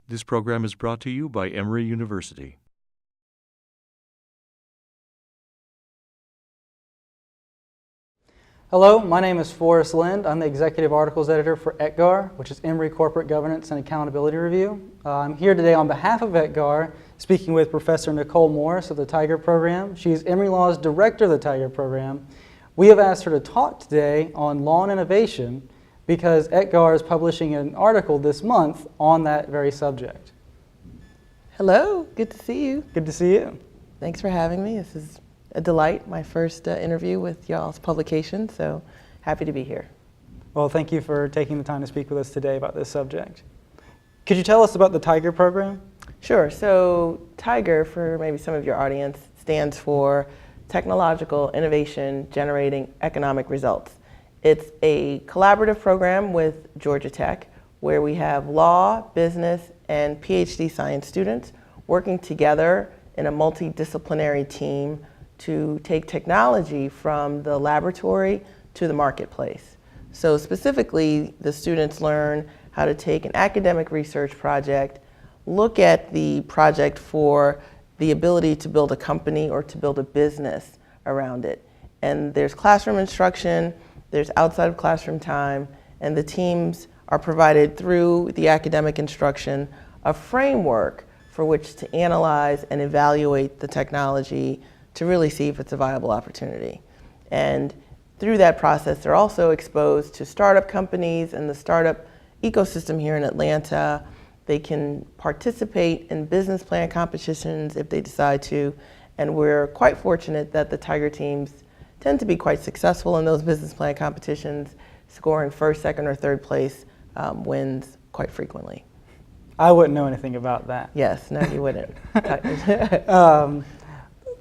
This program is brought to you by Emory University. Hello, my name is Forrest Lind. I'm the Executive Articles Editor for ETGAR, which is Emory Corporate Governance and Accountability Review. I'm here today on behalf of ETGAR, speaking with Professor Nicole Morris of the Tiger Program. She is Emory Law's Director of the Tiger Program. We have asked her to talk today on law and innovation because ETGAR is publishing an article this month on that very subject. Hello, good to see you. Good to see you. Thanks for having me. This is a delight, my first interview with y'all's publication, so happy to be here. Well, thank you for taking the time to speak with us today about this subject. Could you tell us about the Tiger Program? Sure, so TIGER, for maybe some of your audience, stands for Technological Innovation Generating Economic Results. It's a collaborative program with Georgia Tech where we have law, business, and PhD science students working together in a multidisciplinary team to take technology from the laboratory to the marketplace. So specifically, the students learn how to take an academic research project, look at the project for the ability to build a company or to build a business around it. And there's classroom instruction, there's outside of classroom time, and the teams are provided through the academic instruction a framework for which to analyze and evaluate the technology to really see if it's a viable opportunity. And through that process, they're also exposed to startup companies and the startup ecosystem here in Atlanta. They can participate in business plan competitions if they decide to, and we're quite fortunate that the Tiger teams tend to be quite successful in those business plan competitions, scoring first, second, or third place wins quite frequently. I wouldn't know anything about that. Yes, no, you wouldn't.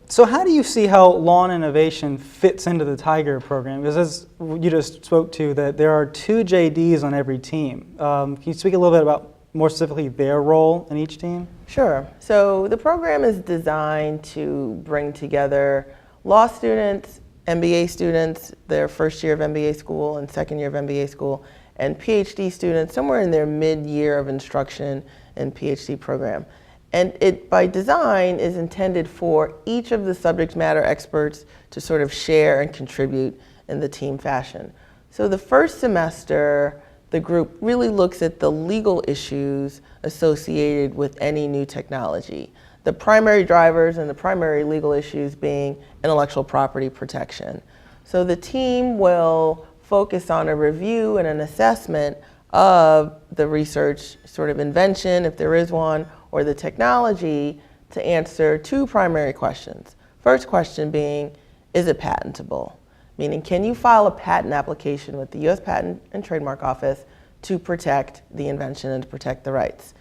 So how do you see how law and innovation fits into the Tiger Program? Because as you just spoke to, that there are 2 JDs on every team. Can you speak a little bit about more specifically their role in each team? Sure. So the program is designed to bring together law students, MBA students, their first year of MBA school and second year of MBA school, and PhD students somewhere in their mid-year of instruction and PhD program. And it, by design, is intended for each of the subject matter experts to sort of share and contribute in the team fashion. So the first semester, the group really looks at the legal issues associated with any new technology. The primary drivers and the primary legal issues being intellectual property protection. So the team will focus on a review and an assessment of the research sort of invention, if there is one, or the technology to answer 2 primary questions. First question being, is it patentable? Meaning, can you file a patent application with the U.S. Patent and Trademark Office to protect the invention and to protect the rights?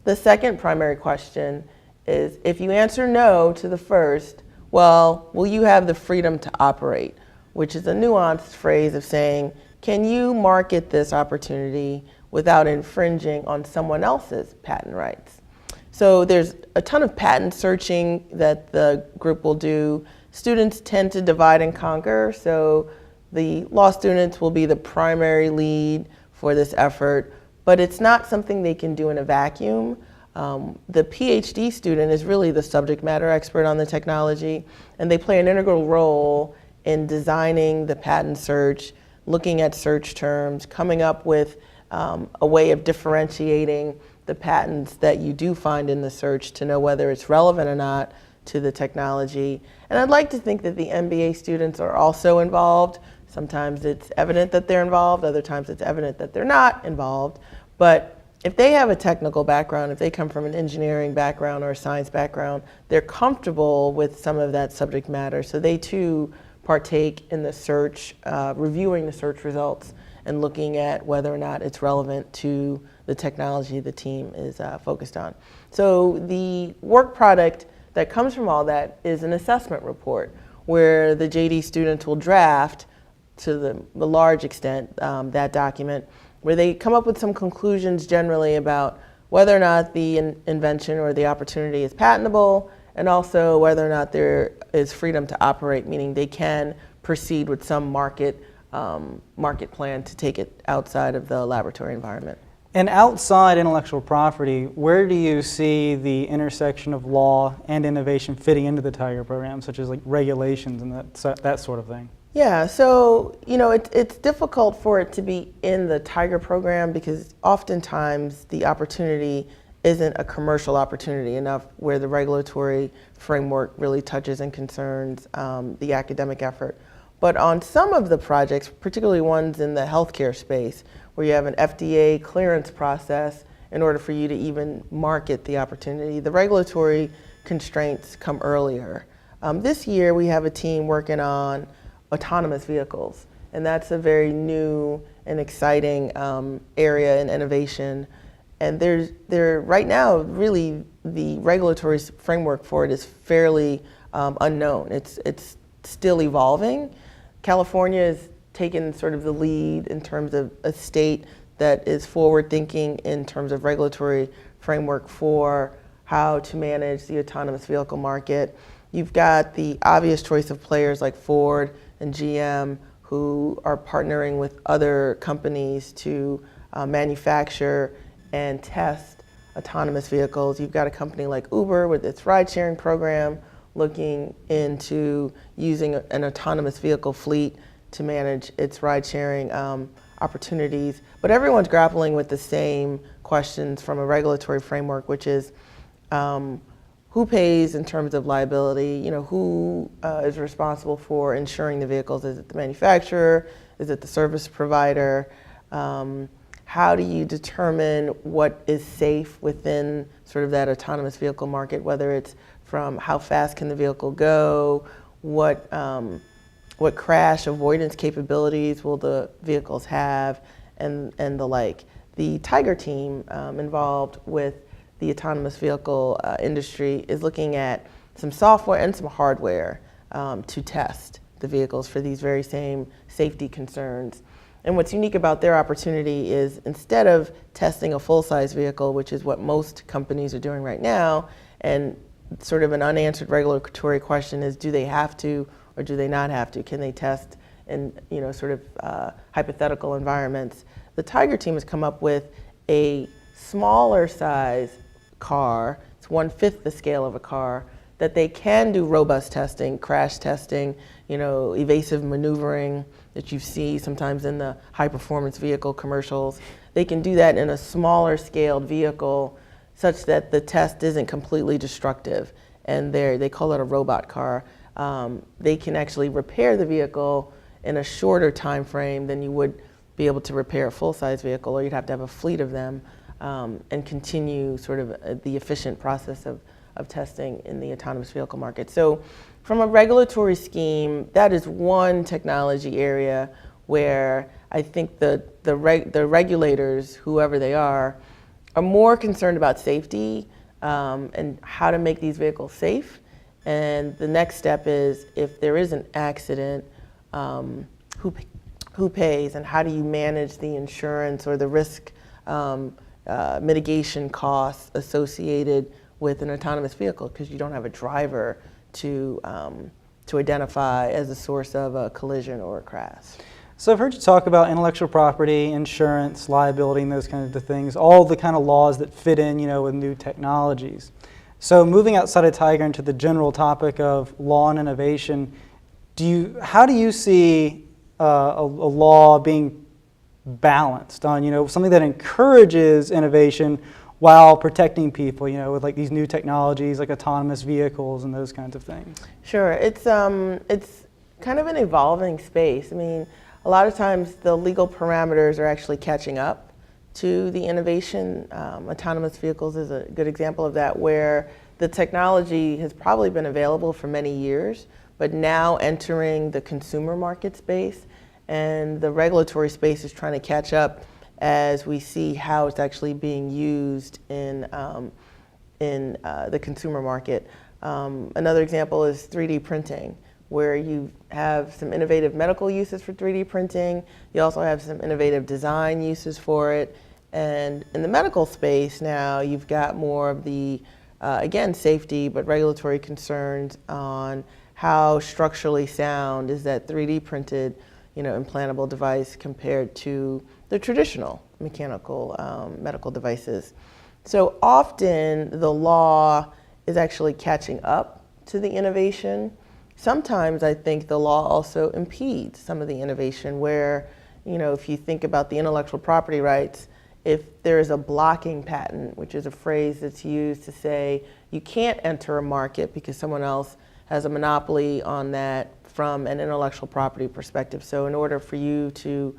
The second primary question is, if you answer no to the first, well, will you have the freedom to operate? Which is a nuanced phrase of saying, can you market this opportunity without infringing on someone else's patent rights? So there's a ton of patent searching that the group will do. Students tend to divide and conquer, so the law students will be the primary lead for this effort, but it's not something they can do in a vacuum. The PhD student is really the subject matter expert on the technology, and they play an integral role in designing the patent search, looking at search terms, coming up with a way of differentiating the patents that you do find in the search to know whether it's relevant or not to the technology. And I'd like to think that the MBA students are also involved. Sometimes it's evident that they're involved, other times it's evident that they're not involved. But if they have a technical background, if they come from an engineering background or a science background, they're comfortable with some of that subject matter. So they too partake in the search, reviewing the search results and looking at whether or not it's relevant to the technology the team is focused on. So the work product that comes from all that is an assessment report where the JD students will draft, to the large extent, that document, where they come up with some conclusions generally about whether or not the invention or the opportunity is patentable, and also whether or not there is freedom to operate, meaning they can proceed with some market plan to take it outside of the laboratory environment. And outside intellectual property, where do you see the intersection of law and innovation fitting into the Tiger program, such as like regulations and that sort of thing? Yeah, so it's difficult for it to be in the Tiger program because oftentimes the opportunity isn't a commercial opportunity enough where the regulatory framework really touches and concerns the academic effort. But on some of the projects, particularly ones in the healthcare space, where you have an FDA clearance process in order for you to even market the opportunity, the regulatory constraints come earlier. This year we have a team working on autonomous vehicles, and that's a very new and exciting area in innovation. And right now, really, the regulatory framework for it is fairly unknown. It's still evolving. California has taken sort of the lead in terms of a state that is forward-thinking in terms of regulatory framework for how to manage the autonomous vehicle market. You've got the obvious choice of players like Ford and GM who are partnering with other companies to manufacture and test autonomous vehicles. You've got a company like Uber with its ride-sharing program looking into using an autonomous vehicle fleet to manage its ride-sharing opportunities. But everyone's grappling with the same questions from a regulatory framework, which is who pays in terms of liability? Who is responsible for insuring the vehicles? Is it the manufacturer? Is it the service provider? How do you determine what is safe within sort of that autonomous vehicle market, whether it's from how fast can the vehicle go, what crash avoidance capabilities will the vehicles have, and the like. The Tiger team involved with the autonomous vehicle industry is looking at some software and some hardware to test the vehicles for these very same safety concerns. And what's unique about their opportunity is instead of testing a full-size vehicle, which is what most companies are doing right now, and sort of an unanswered regulatory question is, do they have to or do they not have to? Can they test in sort of hypothetical environments? The Tiger team has come up with a smaller size car, it's 1/5 the scale of a car, that they can do robust testing, crash testing, evasive maneuvering that you see sometimes in the high-performance vehicle commercials. They can do that in a smaller scaled vehicle such that the test isn't completely destructive. And they call it a robot car. They can actually repair the vehicle in a shorter time frame than you would be able to repair a full-size vehicle, or you'd have to have a fleet of them and continue sort of the efficient process of testing in the autonomous vehicle market. So from a regulatory scheme, that is one technology area where I think the regulators, whoever they are more concerned about safety and how to make these vehicles safe. And the next step is, if there is an accident, who pays, and how do you manage the insurance or the risk mitigation costs associated with an autonomous vehicle, because you don't have a driver to identify as a source of a collision or a crash. So I've heard you talk about intellectual property, insurance, liability, and those kinds of things, all the kind of laws that fit in, with new technologies. So moving outside of Tiger into the general topic of law and innovation, how do you see a law being balanced on, something that encourages innovation while protecting people, with like these new technologies like autonomous vehicles and those kinds of things? Sure, it's kind of an evolving space. I mean, a lot of times the legal parameters are actually catching up to the innovation. Autonomous vehicles is a good example of that, where the technology has probably been available for many years, but now entering the consumer market space, and the regulatory space is trying to catch up as we see how it's actually being used in the consumer market. Another example is 3D printing, where you have some innovative medical uses for 3D printing. You also have some innovative design uses for it. And in the medical space now, you've got more of the, again, safety, but regulatory concerns on how structurally sound is that 3D printed implantable device compared to the traditional mechanical medical devices. So often the law is actually catching up to the innovation. Sometimes I think the law also impedes some of the innovation where, if you think about the intellectual property rights, if there is a blocking patent, which is a phrase that's used to say you can't enter a market because someone else has a monopoly on that from an intellectual property perspective. So in order for you to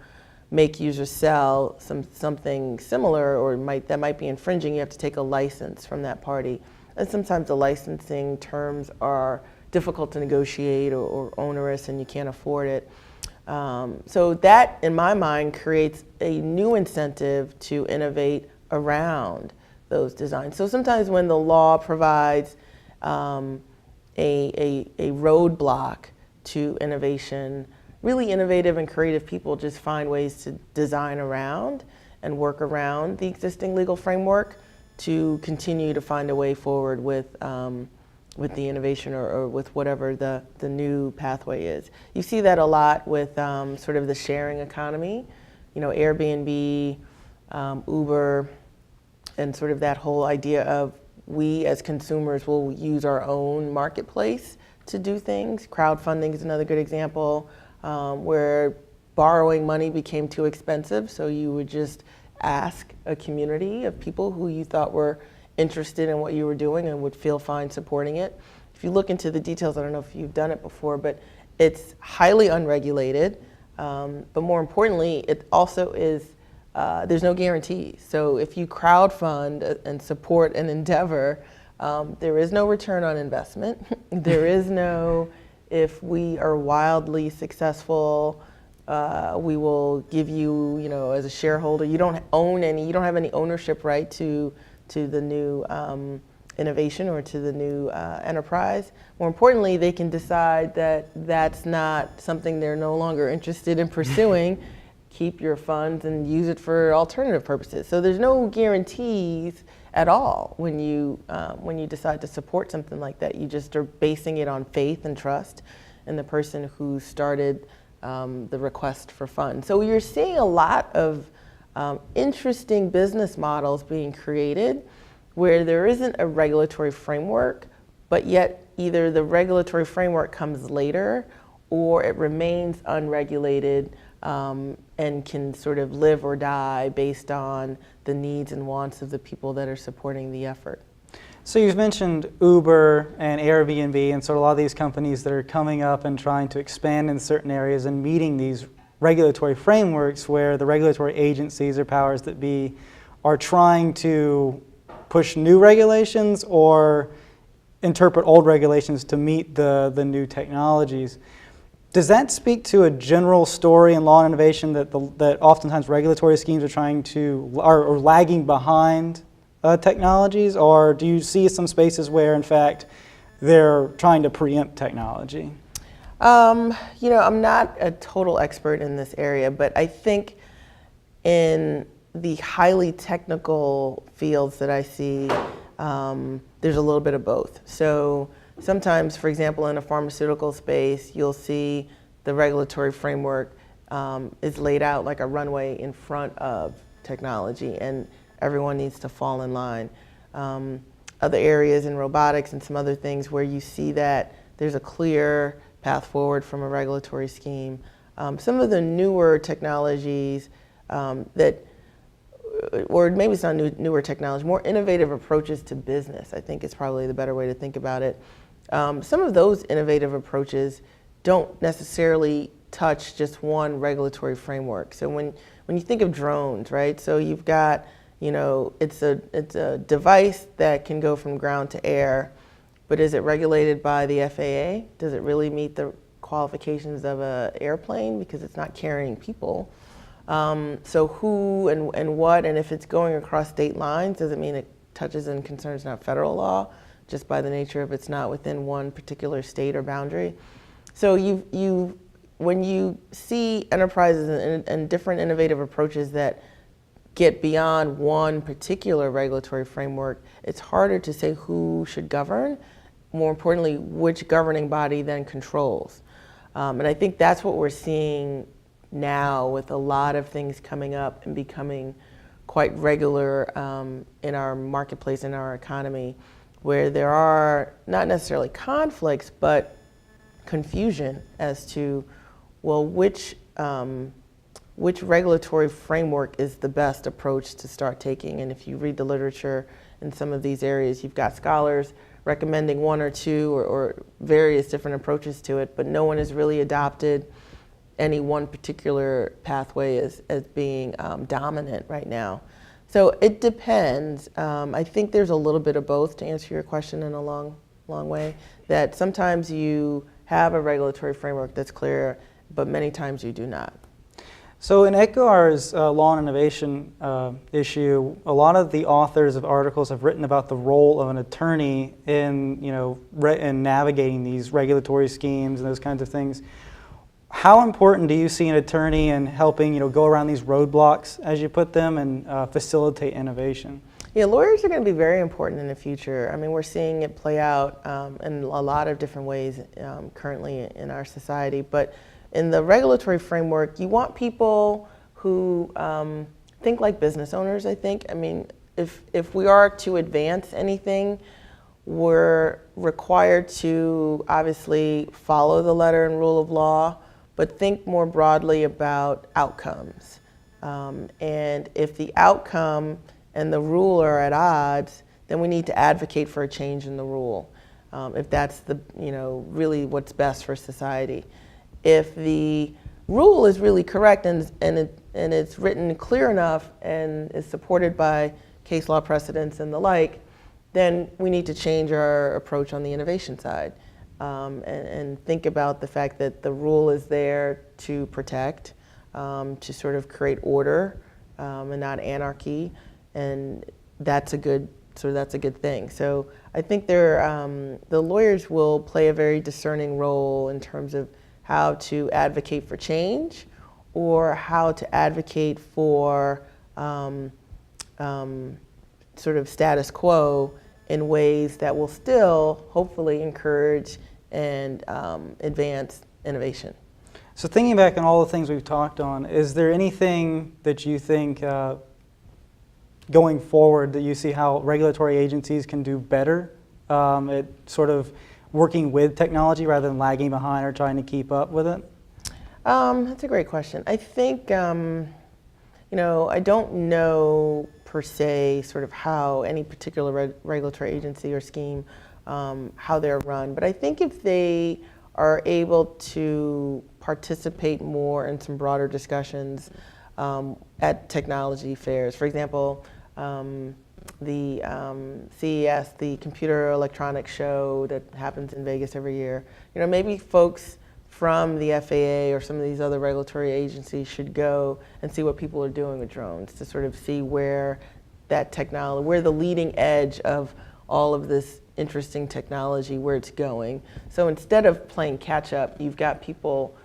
make users sell something similar or that might be infringing, you have to take a license from that party. And sometimes the licensing terms are difficult to negotiate or onerous and you can't afford it. So that, in my mind, creates a new incentive to innovate around those designs. So sometimes when the law provides a roadblock to innovation, really innovative and creative people just find ways to design around and work around the existing legal framework to continue to find a way forward with the innovation or with whatever the new pathway is. You see that a lot with sort of the sharing economy, Airbnb, Uber, and sort of that whole idea of we as consumers will use our own marketplace to do things. Crowdfunding is another good example where borrowing money became too expensive, so you would just ask a community of people who you thought were interested in what you were doing and would feel fine supporting it. If you look into the details, I don't know if you've done it before, but it's highly unregulated. But more importantly, it also is, there's no guarantees. So if you crowdfund and support an endeavor, there is no return on investment. There is no, if we are wildly successful, we will give you, as a shareholder, you don't have any ownership right to the new innovation or to the new enterprise. More importantly, they can decide that that's not something they're no longer interested in pursuing, keep your funds and use it for alternative purposes. So there's no guarantees at all when you decide to support something like that. You just are basing it on faith and trust in the person who started the request for funds. So you're seeing a lot of interesting business models being created where there isn't a regulatory framework, but yet either the regulatory framework comes later or it remains unregulated and can sort of live or die based on the needs and wants of the people that are supporting the effort. So you've mentioned Uber and Airbnb and sort of a lot of these companies that are coming up and trying to expand in certain areas and meeting these regulatory frameworks where the regulatory agencies or powers that be are trying to push new regulations or interpret old regulations to meet the new technologies. Does that speak to a general story in law and innovation that oftentimes regulatory schemes are trying to are lagging behind technologies, or do you see some spaces where in fact they're trying to preempt technology? I'm not a total expert in this area, but I think in the highly technical fields that I see, there's a little bit of both. So sometimes, for example, in a pharmaceutical space, you'll see the regulatory framework is laid out like a runway in front of technology, and everyone needs to fall in line. Other areas in robotics and some other things where you see that there's a clear path forward from a regulatory scheme. Some of the newer technologies or maybe it's not newer technology, more innovative approaches to business, I think is probably the better way to think about it. Some of those innovative approaches don't necessarily touch just one regulatory framework. So when you think of drones, right? So you've got, it's a device that can go from ground to air, but is it regulated by the FAA? Does it really meet the qualifications of an airplane because it's not carrying people? So who and what, and if it's going across state lines, does it mean it touches and concerns not federal law, just by the nature of it's not within one particular state or boundary? So when you see enterprises and different innovative approaches that get beyond one particular regulatory framework, it's harder to say who should govern. More importantly, which governing body then controls. And I think that's what we're seeing now with a lot of things coming up and becoming quite regular in our marketplace, in our economy, where there are not necessarily conflicts, but confusion as to, well, which regulatory framework is the best approach to start taking. And if you read the literature in some of these areas, you've got scholars recommending one or two or various different approaches to it, but no one has really adopted any one particular pathway as being dominant right now. So it depends. I think there's a little bit of both, to answer your question in a long way, that sometimes you have a regulatory framework that's clear, but many times you do not. So in Edgar's law and innovation issue, a lot of the authors of articles have written about the role of an attorney in, in navigating these regulatory schemes and those kinds of things. How important do you see an attorney in helping, go around these roadblocks, as you put them, and facilitate innovation? Yeah, lawyers are going to be very important in the future. I mean, we're seeing it play out in a lot of different ways currently in our society, but in the regulatory framework, you want people who think like business owners, I think. I mean, if we are to advance anything, we're required to obviously follow the letter and rule of law, but think more broadly about outcomes. And if the outcome and the rule are at odds, then we need to advocate for a change in the rule, if that's really what's best for society. If the rule is really correct and it's written clear enough and is supported by case law precedents and the like, then we need to change our approach on the innovation side and think about the fact that the rule is there to protect, to sort of create order and not anarchy, and that's a good thing. So I think the lawyers will play a very discerning role in terms of how to advocate for change or how to advocate for sort of status quo in ways that will still hopefully encourage and advance innovation. So thinking back on all the things we've talked on, is there anything that you think going forward that you see how regulatory agencies can do better at sort of working with technology rather than lagging behind or trying to keep up with it? That's a great question. I think, I don't know per se sort of how any particular regulatory agency or scheme, how they're run, but I think if they are able to participate more in some broader discussions at technology fairs, for example, the CES, the Computer Electronics Show that happens in Vegas every year. Maybe folks from the FAA or some of these other regulatory agencies should go and see what people are doing with drones to sort of see where that technology, where the leading edge of all of this interesting technology, where it's going. So instead of playing catch up, you've got people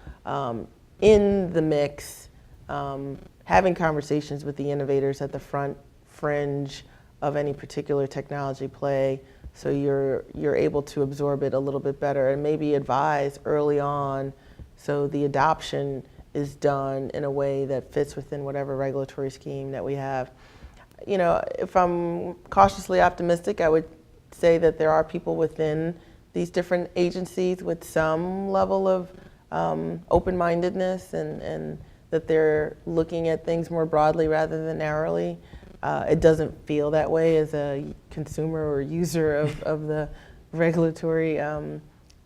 in the mix, having conversations with the innovators at the front fringe of any particular technology play, so you're able to absorb it a little bit better and maybe advise early on so the adoption is done in a way that fits within whatever regulatory scheme that we have. If I'm cautiously optimistic, I would say that there are people within these different agencies with some level of open-mindedness and that they're looking at things more broadly rather than narrowly. It doesn't feel that way as a consumer or user of the regulatory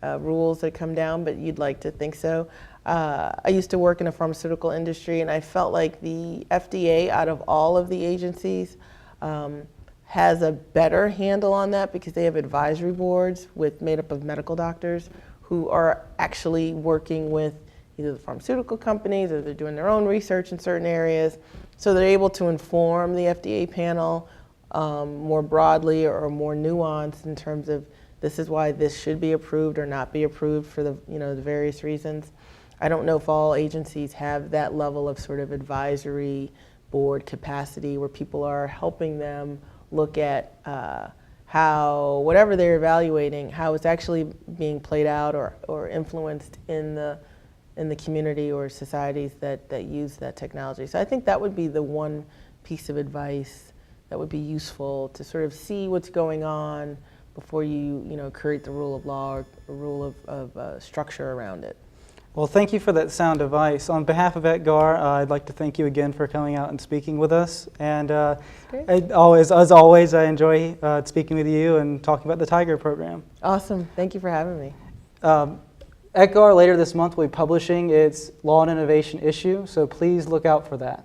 rules that come down, but you'd like to think so. I used to work in a pharmaceutical industry, and I felt like the FDA, out of all of the agencies, has a better handle on that because they have advisory boards made up of medical doctors who are actually working with either the pharmaceutical companies or they're doing their own research in certain areas. So they're able to inform the FDA panel more broadly or more nuanced in terms of this is why this should be approved or not be approved for the various reasons. I don't know if all agencies have that level of sort of advisory board capacity where people are helping them look at how whatever they're evaluating, how it's actually being played out or influenced in the community or societies that use that technology. So I think that would be the one piece of advice that would be useful to sort of see what's going on before you create the rule of law or a rule of structure around it. Well, thank you for that sound advice. On behalf of Edgar, I'd like to thank you again for coming out and speaking with us. And as always, I enjoy speaking with you and talking about the Tiger program. Awesome. Thank you for having me. Edgar later this month will be publishing its Law and Innovation issue, so please look out for that.